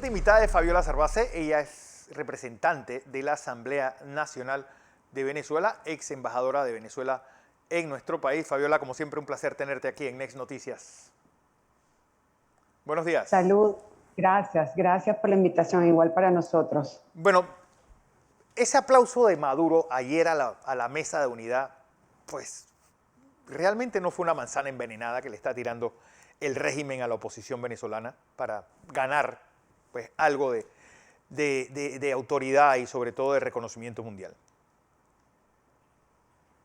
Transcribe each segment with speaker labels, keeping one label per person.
Speaker 1: siguiente invitada es Fabiola Sarbace. Ella es representante de la Asamblea Nacional de Venezuela, ex embajadora de Venezuela en nuestro país. Fabiola, como siempre, un placer tenerte aquí en Next Noticias. Buenos días.
Speaker 2: Salud, gracias por la invitación, igual para nosotros.
Speaker 1: Bueno, ese aplauso de Maduro ayer a la mesa de unidad, pues realmente no fue una manzana envenenada que le está tirando el régimen a la oposición venezolana para ganar pues algo de autoridad y sobre todo de reconocimiento mundial.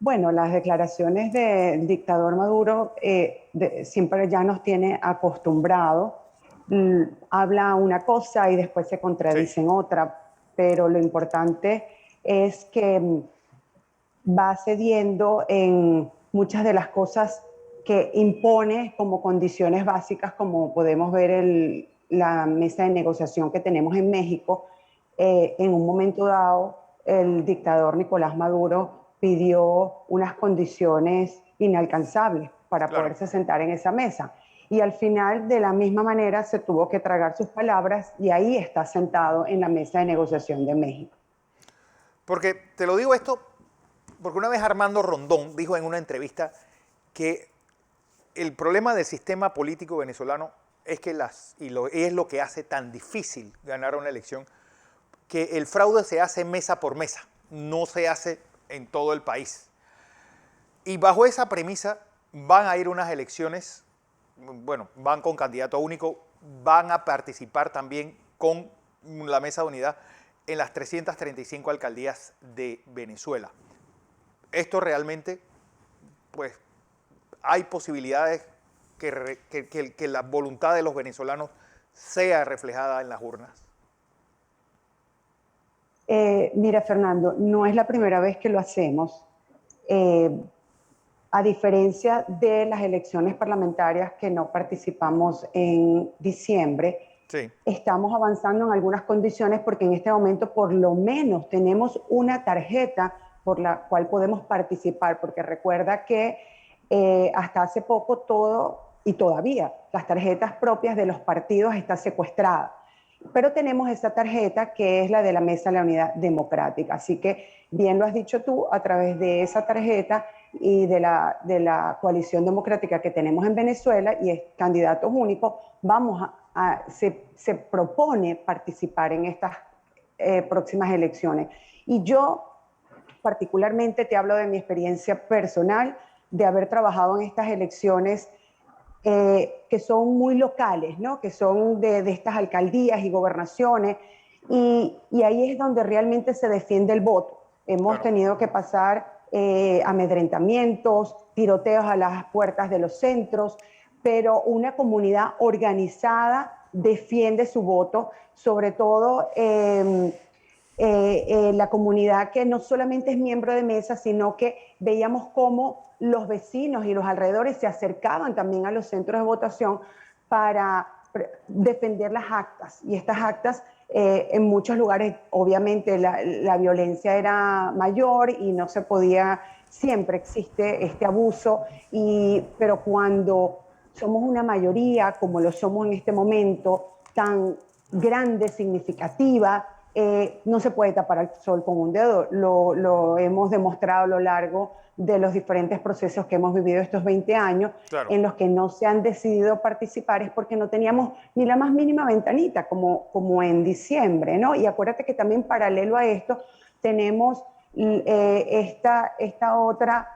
Speaker 2: Bueno, las declaraciones del dictador Maduro siempre ya nos tiene acostumbrados. Habla una cosa y después se contradice en otra, pero lo importante es que va cediendo en muchas de las cosas que impone como condiciones básicas, como podemos ver la mesa de negociación que tenemos en México. En un momento dado, el dictador Nicolás Maduro pidió unas condiciones inalcanzables para poderse sentar en esa mesa. Y al final, de la misma manera, se tuvo que tragar sus palabras y ahí está sentado en la mesa de negociación de México.
Speaker 1: Porque te lo digo esto, porque una vez Armando Rondón dijo en una entrevista que el problema del sistema político venezolano es que es lo que hace tan difícil ganar una elección, que el fraude se hace mesa por mesa, no se hace en todo el país. Y bajo esa premisa van a ir unas elecciones, bueno, van con candidato único, van a participar también con la mesa de unidad en las 335 alcaldías de Venezuela. Esto realmente, pues, hay posibilidades que la voluntad de los venezolanos sea reflejada en las urnas.
Speaker 2: Mira, Fernando, no es la primera vez que lo hacemos. A diferencia de las elecciones parlamentarias que no participamos en diciembre, estamos avanzando en algunas condiciones porque en este momento por lo menos tenemos una tarjeta por la cual podemos participar, porque recuerda que hasta hace poco todo y todavía las tarjetas propias de los partidos están secuestradas. Pero tenemos esa tarjeta que es la de la Mesa de la Unidad Democrática. Así que, bien lo has dicho tú, a través de esa tarjeta y de la coalición democrática que tenemos en Venezuela y es candidatos únicos, se propone participar en estas próximas elecciones. Y yo particularmente te hablo de mi experiencia personal, de haber trabajado en estas elecciones que son muy locales, ¿no? Que son de estas alcaldías y gobernaciones, y ahí es donde realmente se defiende el voto. Hemos tenido que pasar amedrentamientos, tiroteos a las puertas de los centros, pero una comunidad organizada defiende su voto, sobre todo la comunidad que no solamente es miembro de mesa, sino que veíamos cómo los vecinos y los alrededores se acercaban también a los centros de votación para defender las actas. Y estas actas, en muchos lugares, obviamente, la violencia era mayor y no se podía, siempre existe este abuso, pero cuando somos una mayoría, como lo somos en este momento, tan grande, significativa, no se puede tapar al sol con un dedo. Lo hemos demostrado a lo largo de los diferentes procesos que hemos vivido estos 20 años, en los que no se han decidido participar es porque no teníamos ni la más mínima ventanita, como en diciembre, ¿no? Y acuérdate que también paralelo a esto tenemos esta otra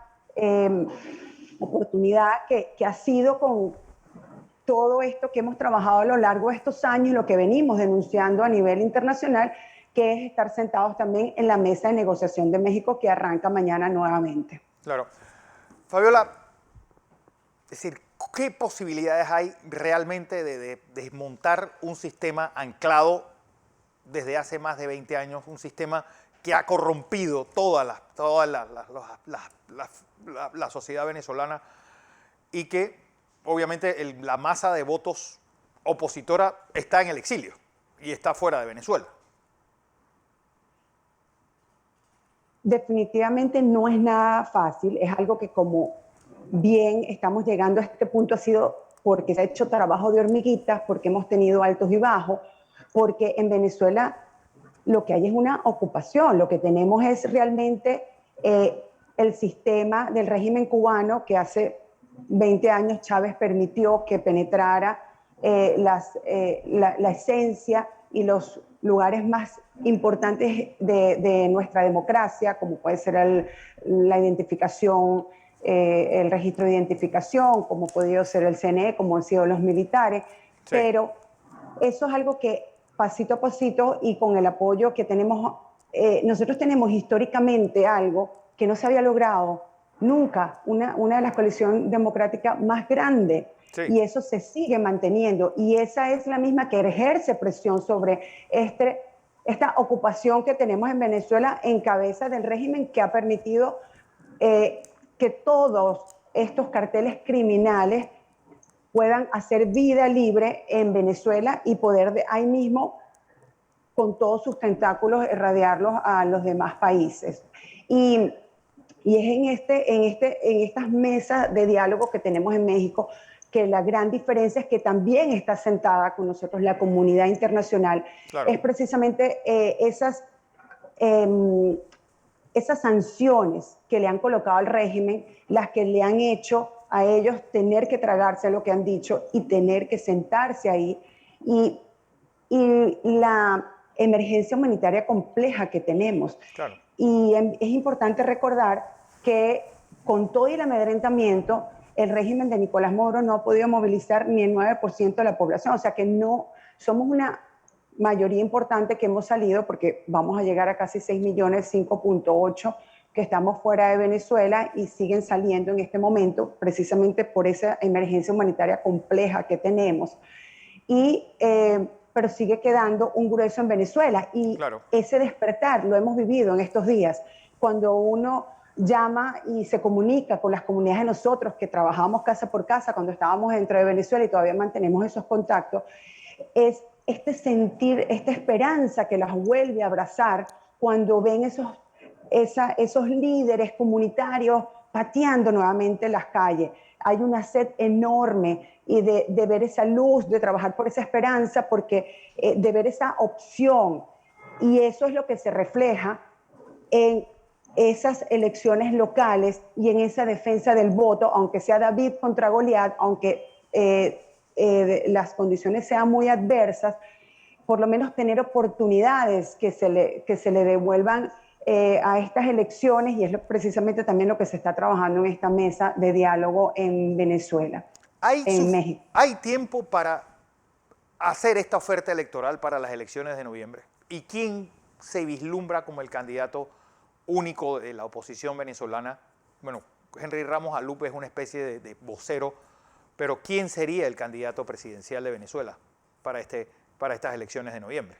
Speaker 2: oportunidad que ha sido con todo esto que hemos trabajado a lo largo de estos años, lo que venimos denunciando a nivel internacional, que es estar sentados también en la mesa de negociación de México que arranca mañana nuevamente.
Speaker 1: Claro. Fabiola, es decir, ¿qué posibilidades hay realmente de desmontar un sistema anclado desde hace más de 20 años, un sistema que ha corrompido toda la sociedad venezolana y que obviamente la masa de votos opositora está en el exilio y está fuera de Venezuela?
Speaker 2: Definitivamente no es nada fácil, es algo que como bien estamos llegando a este punto ha sido porque se ha hecho trabajo de hormiguitas, porque hemos tenido altos y bajos, porque en Venezuela lo que hay es una ocupación, lo que tenemos es realmente el sistema del régimen cubano que hace 20 años Chávez permitió que penetrara la esencia y los lugares más importantes de nuestra democracia, como puede ser la identificación, el registro de identificación, como ha podido ser el CNE, como han sido los militares, sí. Pero eso es algo que pasito a pasito y con el apoyo que tenemos, nosotros tenemos históricamente algo que no se había logrado nunca, una de las coaliciones democráticas más grandes. Sí. Y eso se sigue manteniendo y esa es la misma que ejerce presión sobre esta ocupación que tenemos en Venezuela en cabeza del régimen que ha permitido que todos estos carteles criminales puedan hacer vida libre en Venezuela y poder de ahí mismo, con todos sus tentáculos, irradiarlos a los demás países. Y es en estas mesas de diálogo que tenemos en México que la gran diferencia es que también está sentada con nosotros la comunidad internacional. Claro. Es precisamente esas sanciones que le han colocado al régimen, las que le han hecho a ellos tener que tragarse lo que han dicho y tener que sentarse ahí. Y la emergencia humanitaria compleja que tenemos. Claro. Y es importante recordar que con todo el amedrentamiento, el régimen de Nicolás Maduro no ha podido movilizar ni el 9% de la población. O sea que no somos una mayoría importante que hemos salido, porque vamos a llegar a casi 6 millones, 5.8, que estamos fuera de Venezuela y siguen saliendo en este momento, precisamente por esa emergencia humanitaria compleja que tenemos. Pero sigue quedando un grueso en Venezuela. Y claro, ese despertar lo hemos vivido en estos días. Cuando uno llama y se comunica con las comunidades de nosotros que trabajamos casa por casa cuando estábamos dentro de Venezuela y todavía mantenemos esos contactos, es este sentir, esta esperanza que las vuelve a abrazar cuando ven esos líderes comunitarios pateando nuevamente las calles. Hay una sed enorme y de ver esa luz, de trabajar por esa esperanza, porque de ver esa opción. Y eso es lo que se refleja en esas elecciones locales y en esa defensa del voto, aunque sea David contra Goliat, aunque las condiciones sean muy adversas, por lo menos tener oportunidades que se le devuelvan a estas elecciones, y es precisamente también lo que se está trabajando en esta mesa de diálogo en Venezuela, en México.
Speaker 1: ¿Hay tiempo para hacer esta oferta electoral para las elecciones de noviembre? ¿Y quién se vislumbra como el candidato único de la oposición venezolana? Bueno, Henry Ramos Alupe es una especie de vocero, pero ¿quién sería el candidato presidencial de Venezuela para estas elecciones de noviembre?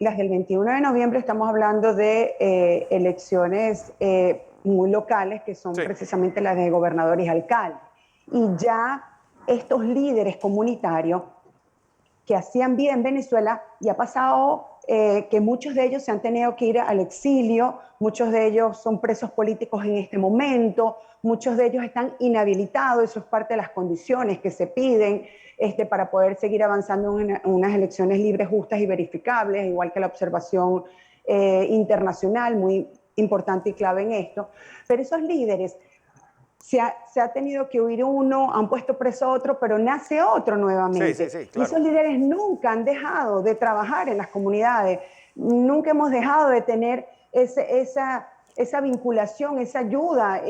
Speaker 2: Las del 21 de noviembre estamos hablando de elecciones muy locales, que son precisamente las de gobernadores y alcaldes. Y ya estos líderes comunitarios que hacían vida en Venezuela, y ha pasado que muchos de ellos se han tenido que ir al exilio, muchos de ellos son presos políticos en este momento, muchos de ellos están inhabilitados, eso es parte de las condiciones que se piden para poder seguir avanzando en unas elecciones libres, justas y verificables, igual que la observación internacional, muy importante y clave en esto. Pero esos líderes, se ha tenido que huir uno, han puesto preso a otro, pero nace otro nuevamente. Sí, claro. Y esos líderes nunca han dejado de trabajar en las comunidades, nunca hemos dejado de tener esa vinculación, esa ayuda,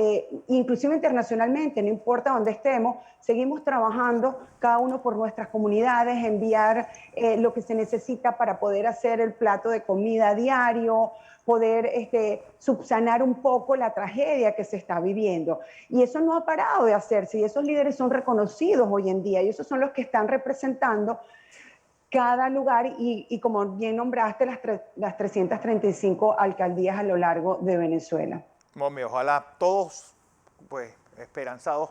Speaker 2: inclusive internacionalmente, no importa dónde estemos, seguimos trabajando cada uno por nuestras comunidades, enviar lo que se necesita para poder hacer el plato de comida diario, poder subsanar un poco la tragedia que se está viviendo. Y eso no ha parado de hacerse, y esos líderes son reconocidos hoy en día, y esos son los que están representando cada lugar y como bien nombraste, las 335 alcaldías a lo largo de Venezuela.
Speaker 1: Mami, ojalá todos pues esperanzados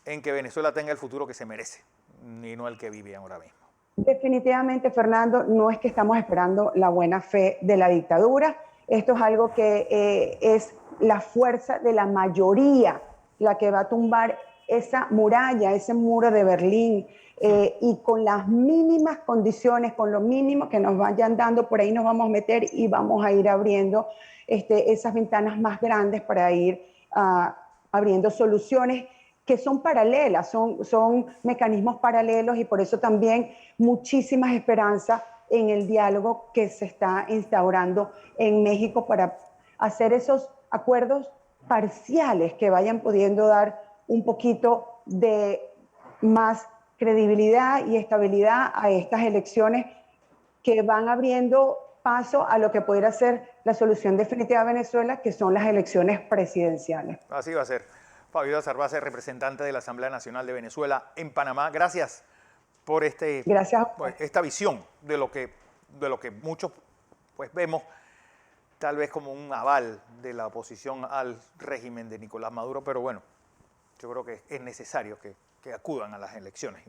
Speaker 1: en que Venezuela tenga el futuro que se merece y no el que vive ahora mismo.
Speaker 2: Definitivamente, Fernando, no es que estamos esperando la buena fe de la dictadura. Esto es algo que es la fuerza de la mayoría la que va a tumbar esa muralla, ese muro de Berlín, y con las mínimas condiciones, con lo mínimo que nos vayan dando, por ahí nos vamos a meter y vamos a ir abriendo esas ventanas más grandes para ir abriendo soluciones que son paralelas, son mecanismos paralelos, y por eso también muchísimas esperanzas en el diálogo que se está instaurando en México para hacer esos acuerdos parciales que vayan pudiendo dar un poquito de más credibilidad y estabilidad a estas elecciones que van abriendo paso a lo que pudiera ser la solución definitiva de Venezuela, que son las elecciones presidenciales.
Speaker 1: Así va a ser. Fabiola Sarbace, representante de la Asamblea Nacional de Venezuela en Panamá. Gracias por esta visión de lo que muchos pues vemos tal vez como un aval de la oposición al régimen de Nicolás Maduro, pero bueno, yo creo que es necesario que acudan a las elecciones.